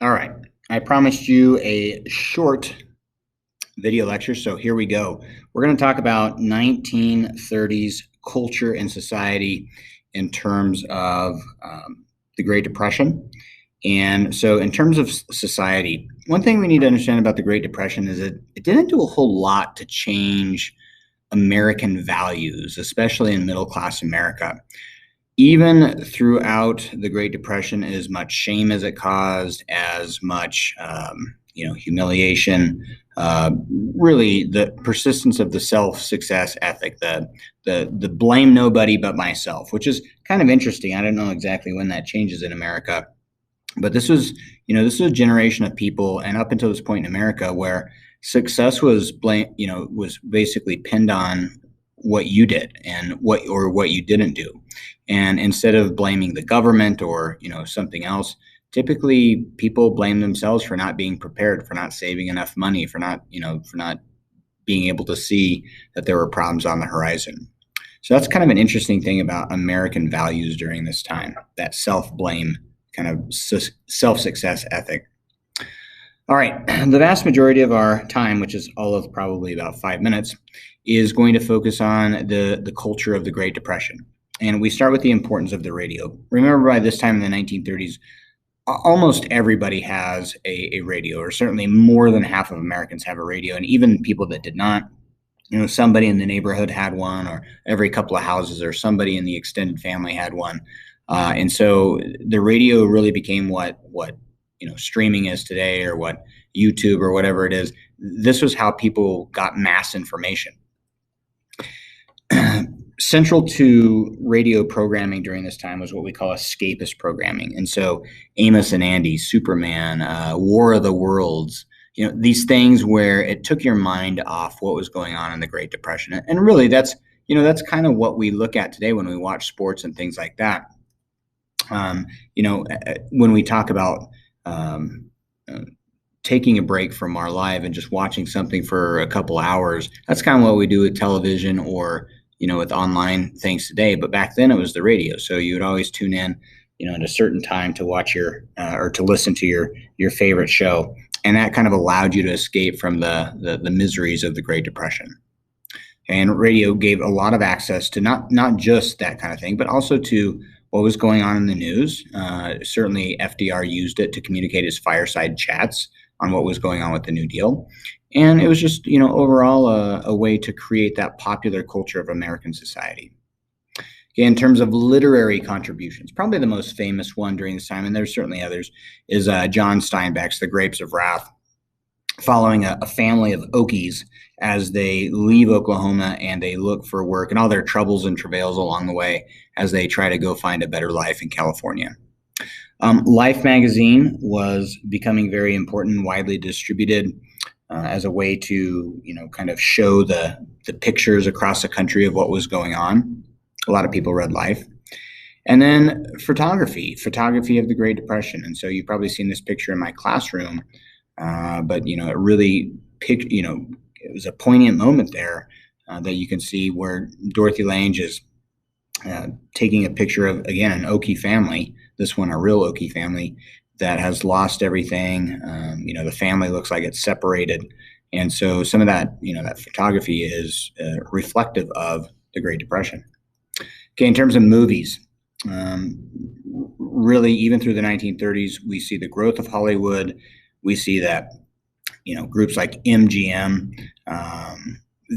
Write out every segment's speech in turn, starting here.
All right. I promised you a short video lecture, so here we go. We're going to talk about 1930s culture and society in terms of the Great Depression. And so, in terms of society, one thing we need to understand about the Great Depression is that it didn't do a whole lot to change American values, especially in middle class America. Even throughout the Great Depression, as much shame as it caused, as much humiliation, really the persistence of the self-success ethic, the blame nobody but myself, which is kind of interesting. I don't know exactly when that changes in America, but this was a generation of people, and up until this point in America, where success was was basically pinned on what you did and what you didn't do. And instead of blaming the government or something else, typically people blame themselves for not being prepared, for not saving enough money, for not being able to see that there were problems on the horizon. So that's kind of an interesting thing about American values during this time, that self-blame kind of self-success ethic. All right, the vast majority of our time, which is all of probably about 5 minutes, is going to focus on the culture of the Great Depression. And we start with the importance of the radio. Remember, by this time in the 1930s, almost everybody has a radio, or certainly more than half of Americans have a radio, and even people that did not. Somebody in the neighborhood had one, or every couple of houses, or somebody in the extended family had one. And so the radio really became what streaming is today, or what YouTube or whatever it is. This was how people got mass information. Central to radio programming during this time was what we call escapist programming. And so Amos and Andy, Superman, War of the Worlds, these things where it took your mind off what was going on in the Great Depression. And really that's kind of what we look at today when we watch sports and things like that. When we talk about taking a break from our life and just watching something for a couple hours, that's kind of what we do with television or with online things today. But back then it was the radio. So you would always tune in, at a certain time to watch or to listen to your favorite show. And that kind of allowed you to escape from the miseries of the Great Depression. And radio gave a lot of access to not just that kind of thing, but also to what was going on in the news. Certainly FDR used it to communicate his fireside chats on what was going on with the New Deal. And it was just, overall a way to create that popular culture of American society. Okay, in terms of literary contributions, probably the most famous one during this time, and there's certainly others, is John Steinbeck's The Grapes of Wrath, following a family of Okies as they leave Oklahoma and they look for work and all their troubles and travails along the way as they try to go find a better life in California. Life magazine was becoming very important and widely distributed as a way to, kind of show the pictures across the country of what was going on. A lot of people read Life. And then photography of the Great Depression. And so you've probably seen this picture in my classroom, but, it really it was a poignant moment there that you can see where Dorothy Lange is taking a picture of, again, an Okie family, this one a real Okie family that has lost everything. The family looks like it's separated. And so some of that, that photography is reflective of the Great Depression. Okay, in terms of movies, really, even through the 1930s, we see the growth of Hollywood. We see that, groups like MGM,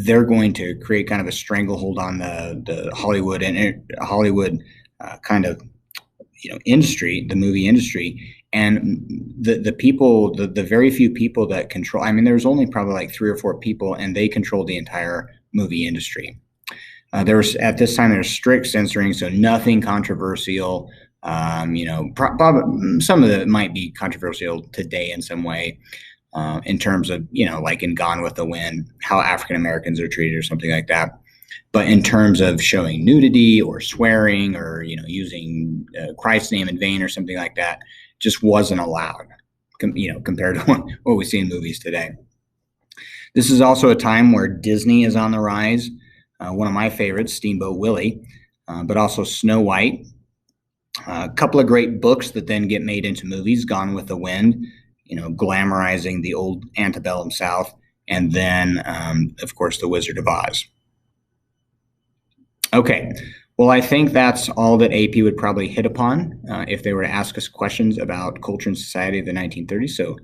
they're going to create kind of a stranglehold on the Hollywood kind of, industry, the movie industry. And the people, the very few people that control, there's only probably like 3 or 4 people, and they control the entire movie industry. At this time, there's strict censoring, so nothing controversial. Probably some of it might be controversial today in some way, in terms of, like in Gone with the Wind, how African Americans are treated or something like that. But in terms of showing nudity or swearing or, using Christ's name in vain or something like that, just wasn't allowed, compared to what we see in movies today. This is also a time where Disney is on the rise. One of my favorites, Steamboat Willie, but also Snow White, A couple of great books that then get made into movies: Gone with the Wind, glamorizing the old antebellum South, and then, of course, The Wizard of Oz. Okay, well, I think that's all that AP would probably hit upon if they were to ask us questions about culture and society of the 1930s. So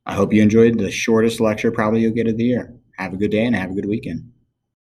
I hope you enjoyed the shortest lecture probably you'll get of the year. Have a good day and have a good weekend.